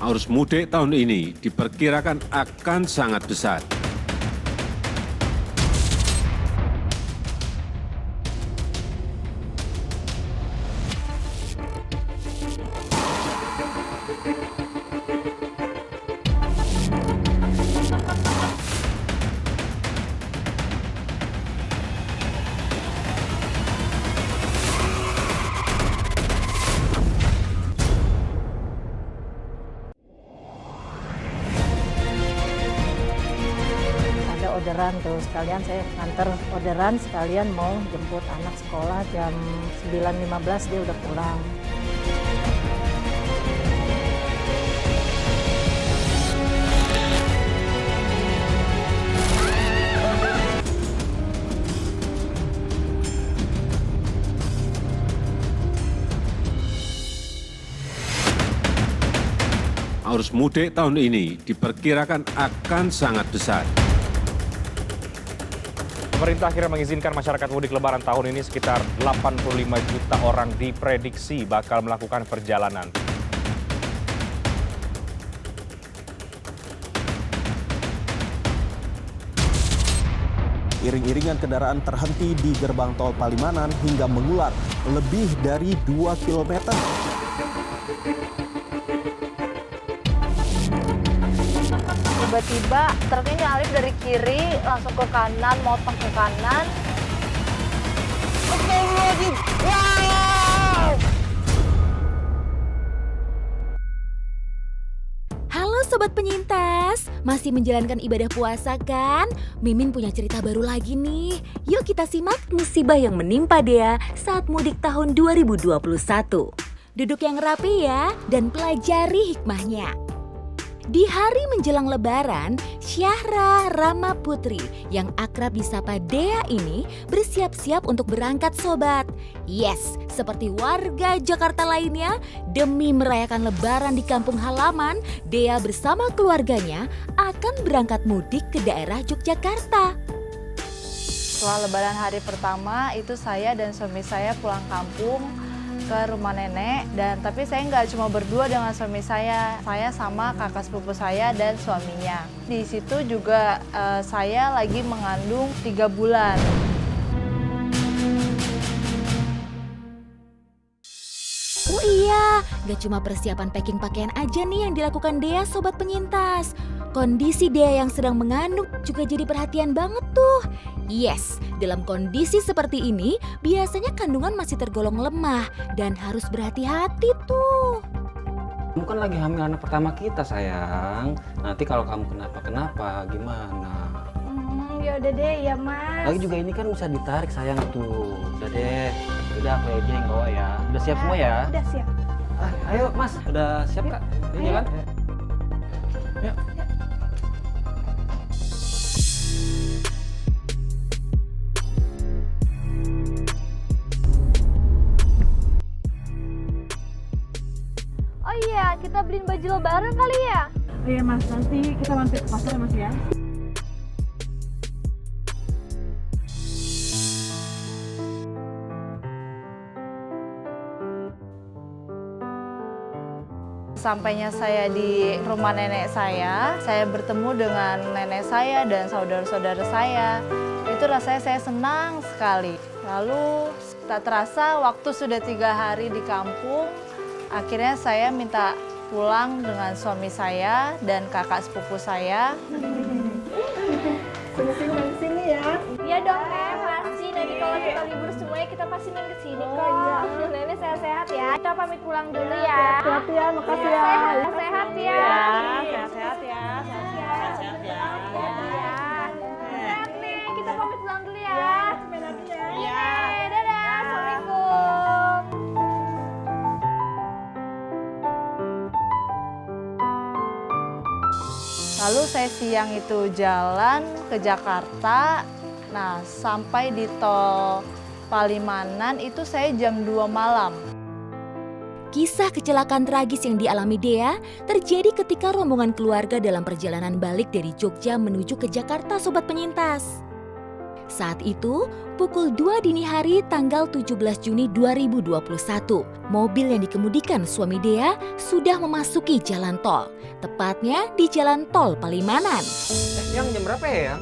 Arus mudik tahun ini diperkirakan akan sangat besar. Orderan tuh sekalian saya nganter orderan sekalian mau jemput anak sekolah jam 9.15 dia udah pulang. Arus mudik tahun ini diperkirakan akan sangat besar. Pemerintah akhirnya mengizinkan masyarakat mudik lebaran tahun ini sekitar 85 juta orang diprediksi bakal melakukan perjalanan. Iring-iringan kendaraan terhenti di gerbang tol Palimanan hingga mengular lebih dari 2 kilometer. Tiba-tiba truknya nyalip dari kiri langsung ke kanan, motong ke kanan. Wow! Halo Sobat Penyintas, masih menjalankan ibadah puasa kan? Mimin punya cerita baru lagi nih. Yuk kita simak musibah yang menimpa Dea saat mudik tahun 2021. Duduk yang rapi ya dan pelajari hikmahnya. Di hari menjelang lebaran, Syahra Rama Putri yang akrab disapa Dea ini bersiap-siap untuk berangkat sobat. Yes, seperti warga Jakarta lainnya, demi merayakan lebaran di kampung halaman, Dea bersama keluarganya akan berangkat mudik ke daerah Yogyakarta. Setelah lebaran hari pertama itu saya dan suami saya pulang kampung ke rumah nenek, dan tapi saya nggak cuma berdua dengan suami saya sama kakak sepupu saya dan suaminya. Di situ juga saya lagi mengandung 3 bulan. Oh iya, gak cuma persiapan packing pakaian aja nih yang dilakukan Dea Sobat Penyintas. Kondisi Dea yang sedang mengandung juga jadi perhatian banget tuh. Yes, dalam kondisi seperti ini biasanya kandungan masih tergolong lemah dan harus berhati-hati tuh. Kamu kan lagi hamil anak pertama kita sayang. Nanti kalau kamu kenapa-kenapa gimana? Ya udah deh ya mas. Lagi juga ini kan bisa ditarik sayang tuh. Udah deh, udah aku aja yang bawa ya. Udah siap semua ya? Udah siap. Ayo mas, udah siap kak? Ini jalan? Yuk. Oh iya, kita beliin baju lebaran kali ya? Oh iya mas, nanti kita mampir ke pasar ya mas ya. Sampainya saya di rumah nenek saya bertemu dengan nenek saya dan saudara-saudara saya. Itu rasanya saya senang sekali. Lalu tak terasa waktu sudah 3 hari di kampung, akhirnya saya minta pulang dengan suami saya dan kakak sepupu saya. Sini ya. Iya dong, Nek. Pasti nanti kalau kita libur semuanya kita pasti main ke sini kok. Nenek sehat-sehat ya. Kita pamit pulang dulu ya. Hati-hati ya, makasih ya. Sehat-sehat ya. Sehat-sehat ya. Sehat-sehat ya. Sehat nih, kita pamit pulang dulu ya. Iya. Dadah. Assalamualaikum. Lalu saya siang itu jalan ke Jakarta. Nah, sampai di tol Palimanan itu saya jam 2 malam. Kisah kecelakaan tragis yang dialami Dea terjadi ketika rombongan keluarga dalam perjalanan balik dari Jogja menuju ke Jakarta Sobat Penyintas. Saat itu, pukul 2 dini hari tanggal 17 Juni 2021, mobil yang dikemudikan suami Dea sudah memasuki jalan tol, tepatnya di jalan tol Palimanan. Yang jam berapa ya, Yang?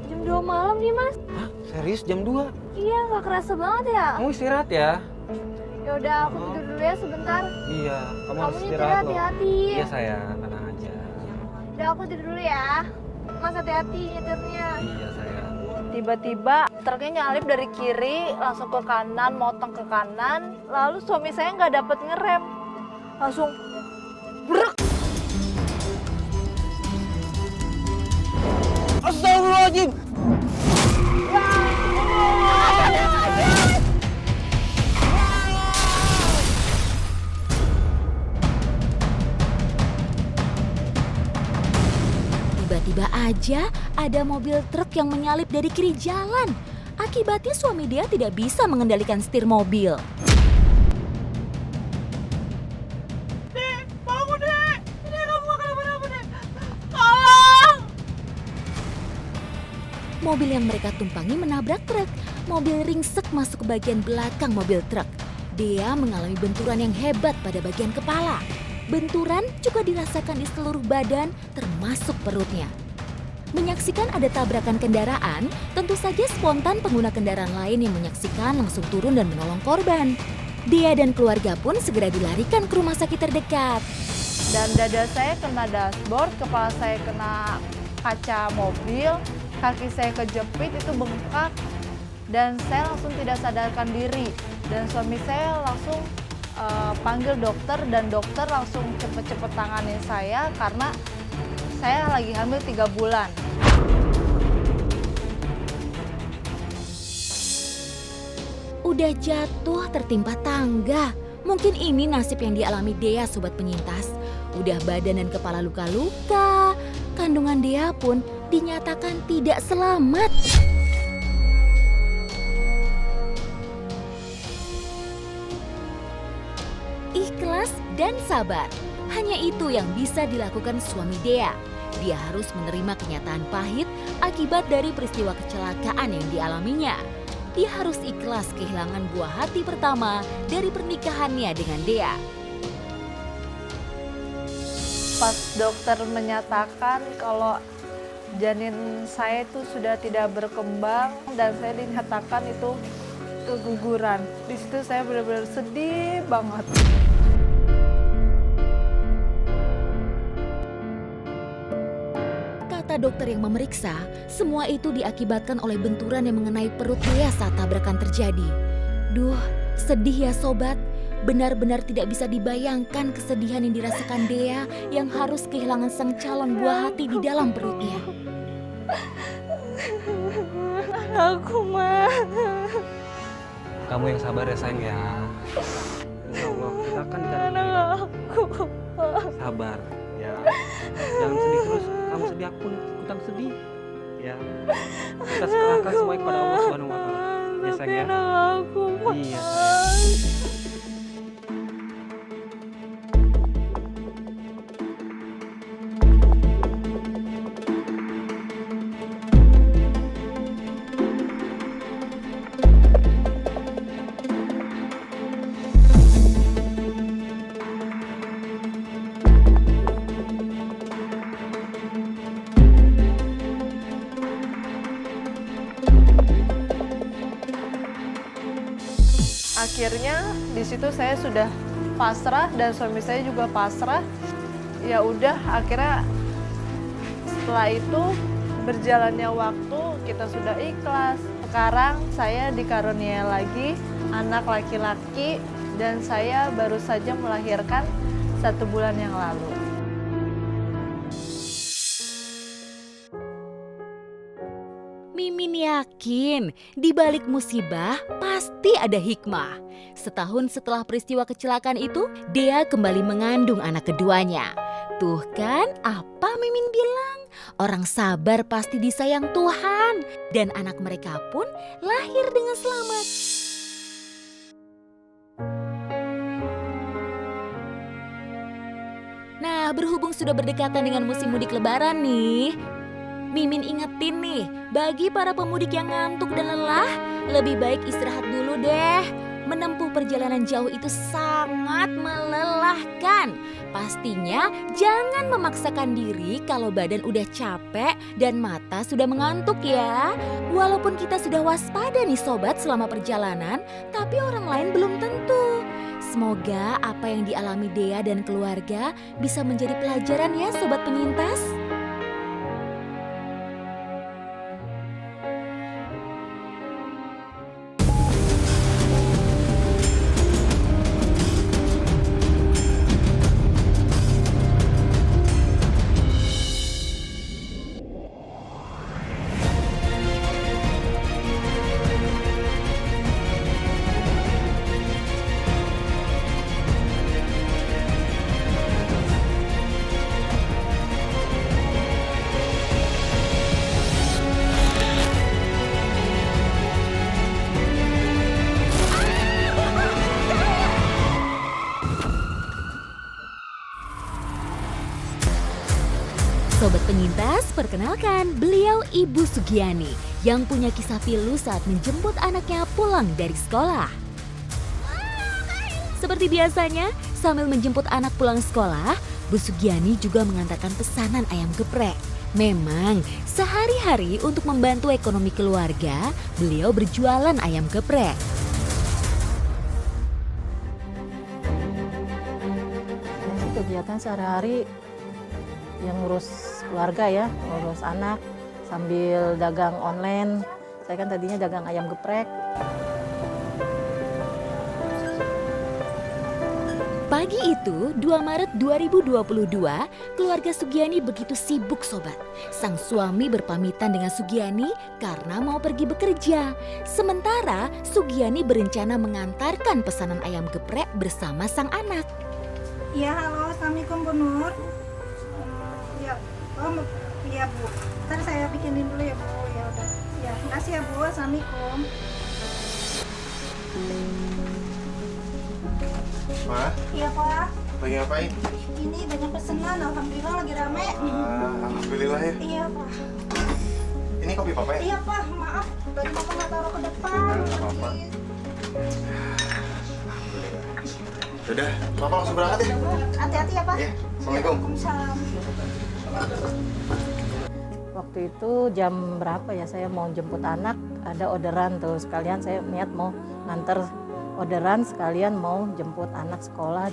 Jam 2 malam nih, Mas. Hah? Serius jam 2? Iya, nggak kerasa banget ya. Kamu istirahat ya? Ya udah, aku tidur dulu ya sebentar. Iya, kamu harus Kamu nyetir istirahat loh. hati-hati. Iya sayang, tenang aja. Udah, aku tidur dulu ya. Mas hati-hati nyetirnya. Iya sayang. Tiba-tiba truknya nyalip dari kiri langsung ke kanan, motong ke kanan. Lalu suami saya nggak dapat ngerem, langsung brek. Astagfirullahaladzim! Tiba-tiba aja ada mobil truk yang menyalip dari kiri jalan. Akibatnya suami Dea tidak bisa mengendalikan setir mobil. Mobil yang mereka tumpangi menabrak truk. Mobil ringsek masuk ke bagian belakang mobil truk. Dea mengalami benturan yang hebat pada bagian kepala. Benturan juga dirasakan di seluruh badan, termasuk perutnya. Menyaksikan ada tabrakan kendaraan, tentu saja spontan pengguna kendaraan lain yang menyaksikan langsung turun dan menolong korban. Dea dan keluarga pun segera dilarikan ke rumah sakit terdekat. Dan dada saya kena dashboard, kepala saya kena kaca mobil, kaki saya kejepit itu bengkak, dan saya langsung tidak sadarkan diri. Dan suami saya langsung panggil dokter, dan dokter langsung cepet-cepet tanganin saya karena saya lagi hamil 3 bulan. Udah jatuh tertimpa tangga. Mungkin ini nasib yang dialami Dea, sobat penyintas. Udah badan dan kepala luka-luka. Kandungan Dea pun dinyatakan tidak selamat. Ikhlas dan sabar, hanya itu yang bisa dilakukan suami Dea. Dia harus menerima kenyataan pahit akibat dari peristiwa kecelakaan yang dialaminya. Dia harus ikhlas kehilangan buah hati pertama dari pernikahannya dengan Dea. Pas dokter menyatakan kalau janin saya itu sudah tidak berkembang dan saya dinyatakan itu keguguran. Di situ saya benar-benar sedih banget. Kata dokter yang memeriksa, semua itu diakibatkan oleh benturan yang mengenai perut Dea saat tabrakan terjadi. Duh, sedih ya sobat. Benar-benar tidak bisa dibayangkan kesedihan yang dirasakan Dea yang harus kehilangan sang calon buah hati di dalam perutnya. Anakku, Ma. Kamu yang sabar ya sayang ya. Insya Allah kita akan Anakku. sabar ya. Jangan sedih terus. Kamu sedih, aku pun ikutan sedih. Ya. Kita serahkan semua kepada Allah Subhanahu wa taala. Ya sayang ya. Anakku, Ma. Iya sayang. Akhirnya di situ saya sudah pasrah dan suami saya juga pasrah. Ya udah, akhirnya setelah itu berjalannya waktu kita sudah ikhlas. Sekarang saya dikarunia lagi anak laki-laki dan saya baru saja melahirkan 1 bulan yang lalu. Mimin yakin di balik musibah pasti ada hikmah. Setahun setelah peristiwa kecelakaan itu, Dea kembali mengandung anak keduanya. Tuh kan apa Mimin bilang? Orang sabar pasti disayang Tuhan. Dan anak mereka pun lahir dengan selamat. Nah, berhubung sudah berdekatan dengan musim mudik lebaran nih, Mimin ingetin nih, bagi para pemudik yang ngantuk dan lelah, lebih baik istirahat dulu deh. Menempuh perjalanan jauh itu sangat melelahkan. Pastinya jangan memaksakan diri kalau badan udah capek dan mata sudah mengantuk ya. Walaupun kita sudah waspada nih sobat selama perjalanan, tapi orang lain belum tentu. Semoga apa yang dialami Dea dan keluarga bisa menjadi pelajaran ya sobat penyintas. Sobat penyintas, perkenalkan beliau Ibu Sugiani yang punya kisah pilu saat menjemput anaknya pulang dari sekolah. Seperti biasanya, sambil menjemput anak pulang sekolah, Bu Sugiani juga mengantarkan pesanan ayam geprek. Memang, sehari-hari untuk membantu ekonomi keluarga, beliau berjualan ayam geprek. Kegiatan sehari-hari yang ngurus keluarga ya, ngurus anak sambil dagang online. Saya kan tadinya dagang ayam geprek. Pagi itu, 2 Maret 2022, keluarga Sugiani begitu sibuk sobat. Sang suami berpamitan dengan Sugiani karena mau pergi bekerja. Sementara Sugiani berencana mengantarkan pesanan ayam geprek bersama sang anak. Iya, halo, Assalamualaikum Bu Nur. Ya, iya Bu. Ntar saya bikinin dulu ya Bu. Ya udah. Ya, makasih ya Bu. Assalamualaikum. Ma, Iya Pak. lagi ngapain? Ini banyak pesanan. Alhamdulillah lagi rame. Alhamdulillah ya. Iya Pak. Ini kopi papa ya? Iya Pak. Maaf. Tadi Papa nggak taruh ke depan. Nggak apa-apa. Udah, papa langsung berangkat ya? Hati-hati ya Pak. Iya. Assalamualaikum. Waalaikumsalam. Waktu itu jam berapa ya, saya mau jemput anak, ada orderan tuh, sekalian saya niat mau nganter orderan sekalian mau jemput anak sekolah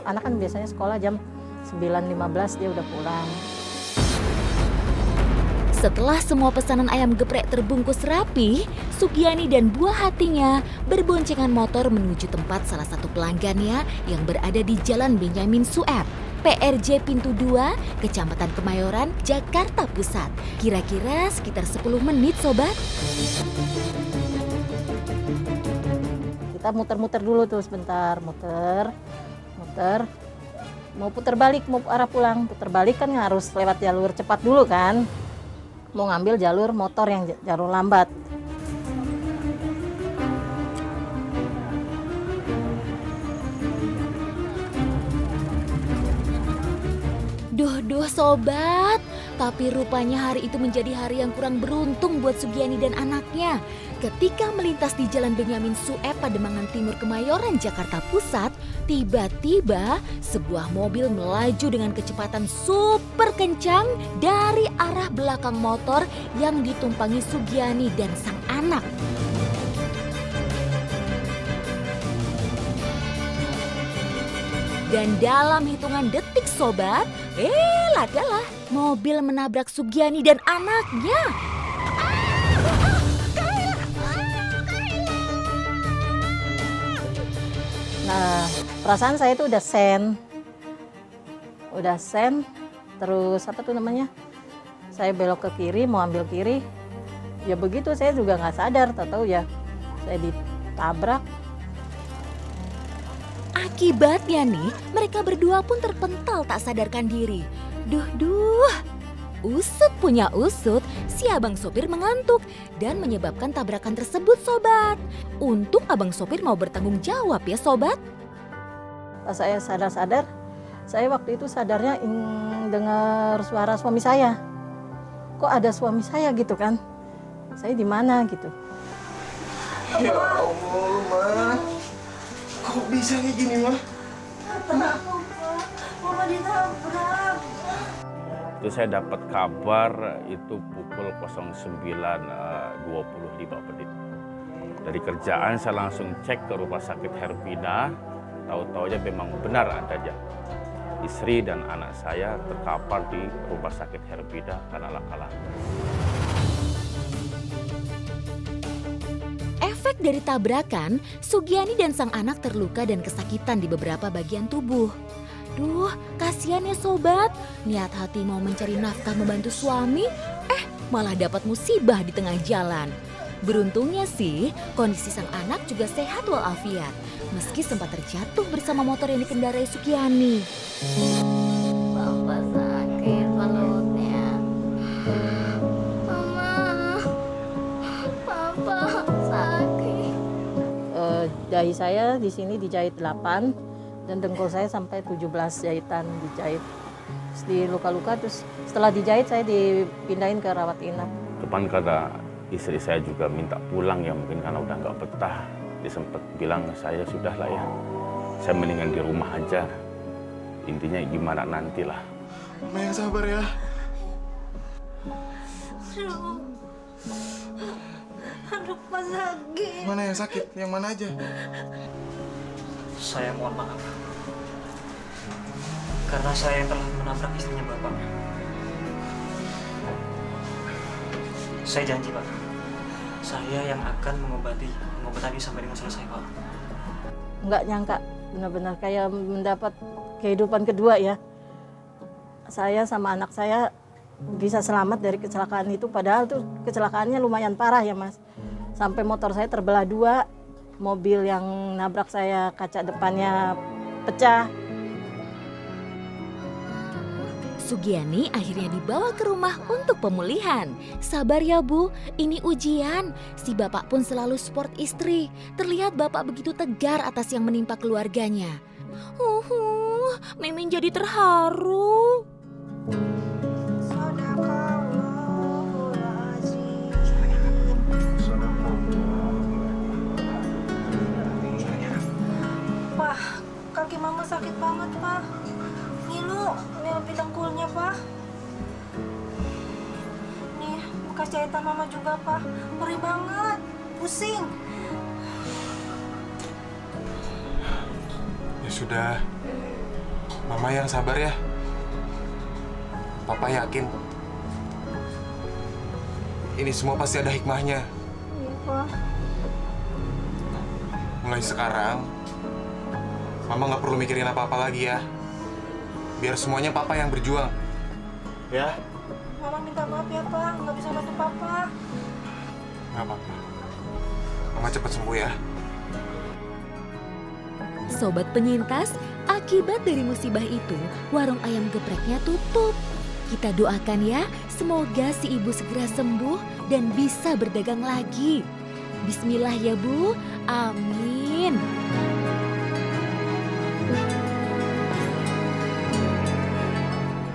anak kan biasanya sekolah jam 9.15 dia udah pulang. Setelah semua pesanan ayam geprek terbungkus rapi, Sugiani dan buah hatinya berboncengan motor menuju tempat salah satu pelanggannya yang berada di Jalan Benyamin Sueb, PRJ Pintu 2, Kecamatan Kemayoran, Jakarta Pusat. Kira-kira sekitar 10 menit sobat. Kita muter-muter dulu tuh sebentar, muter. Mau puter balik, mau arah pulang. Puter balik kan harus lewat jalur cepat dulu kan. Mau ngambil jalur motor yang jalur lambat. Duh sobat, tapi rupanya hari itu menjadi hari yang kurang beruntung buat Sugiani dan anaknya. Ketika melintas di Jalan Benyamin Sueb, Pademangan Timur, Kemayoran, Jakarta Pusat, tiba-tiba sebuah mobil melaju dengan kecepatan super kencang dari arah belakang motor yang ditumpangi Sugiani dan sang anak. Dan dalam hitungan detik sobat, ladalah mobil menabrak Sugiani dan anaknya. Nah, perasaan saya itu udah sen, terus apa tuh namanya? Saya belok ke kiri, mau ambil kiri, ya begitu saya juga nggak sadar, tahu ya saya ditabrak. Akibatnya nih, mereka berdua pun terpental tak sadarkan diri. Duh, usut punya usut, si abang sopir mengantuk dan menyebabkan tabrakan tersebut sobat. Untung abang sopir mau bertanggung jawab ya sobat. Pas saya sadar, saya waktu itu sadarnya dengar suara suami saya. kok ada suami saya gitu kan. Saya di mana gitu. Ya Allah, Ma. Kok bisa kayak gini, Ma? Takut, Pak. Mama ditabrak. Itu saya dapat kabar itu pukul 09.25 menit. Dari kerjaan saya langsung cek ke rumah sakit Herpina. Tahu-tahu aja memang benar adanya. Istri dan anak saya terkapar di rumah sakit Herpina karena laka-laka. Efek dari tabrakan, Sugiani dan sang anak terluka dan kesakitan di beberapa bagian tubuh. Duh, kasihan ya sobat. Niat hati mau mencari nafkah membantu suami, malah dapat musibah di tengah jalan. Beruntungnya sih, kondisi sang anak juga sehat walafiat, meski sempat terjatuh bersama motor yang dikendarai Sugiani. Bapak sakit perutnya. Mama, Papa sakit. Dahi saya di sini dijahit 8 dan dengkul saya sampai 17 jahitan dijahit. Terus di luka-luka, terus setelah dijahit saya dipindahin ke rawat inap. Depan karena istri saya juga minta pulang ya, mungkin karena udah nggak betah. Dia sempat bilang, saya sudah lah ya, saya mendingan di rumah aja. Intinya gimana nantilah. Ma yang sabar ya. Aduh, Pak sakit. Mana yang sakit? Yang mana aja? Saya mohon maaf. Karena saya yang telah menabrak istrinya Bapak. Saya janji, Pak. Saya yang akan mengobati sampai dengan selesai, Pak. Nggak nyangka, benar-benar kayak mendapat kehidupan kedua ya. Saya sama anak saya bisa selamat dari kecelakaan itu, padahal tuh kecelakaannya lumayan parah ya Mas. Sampai motor saya terbelah 2, mobil yang nabrak saya kaca depannya pecah. Sugiani akhirnya dibawa ke rumah untuk pemulihan. Sabar ya Bu, ini ujian. Si bapak pun selalu support istri. Terlihat bapak begitu tegar atas yang menimpa keluarganya. Mimin jadi terharu. Pak, kaki Mama sakit banget, Pak. Ngilu, ini dengkulnya, Pak. Nih, bekas jahitan Mama juga, Pak. Perih banget, pusing. Ya sudah. Mama yang sabar ya. Papa yakin. Ini semua pasti ada hikmahnya. Iya, Pak. Mulai sekarang, Mama nggak perlu mikirin apa-apa lagi ya. Biar semuanya Papa yang berjuang. Ya? Mama minta maaf ya, Pak. Nggak bisa bantu Papa. Nggak apa-apa. Mama cepat sembuh ya. Sobat penyintas, akibat dari musibah itu, warung ayam gepreknya tutup. Kita doakan ya, semoga si ibu segera sembuh dan bisa berdagang lagi. Bismillah ya Bu, amin.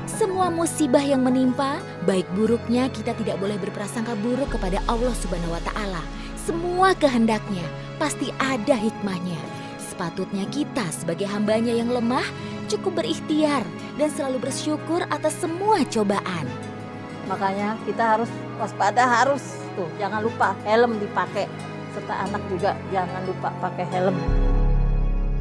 Semua musibah yang menimpa, baik buruknya kita tidak boleh berprasangka buruk kepada Allah Subhanahu wa Ta'ala. Semua kehendaknya pasti ada hikmahnya. Sepatutnya kita sebagai hambanya yang lemah cukup berikhtiar dan selalu bersyukur atas semua cobaan. Makanya kita harus waspada, harus tuh jangan lupa helm dipakai, serta anak juga jangan lupa pakai helm.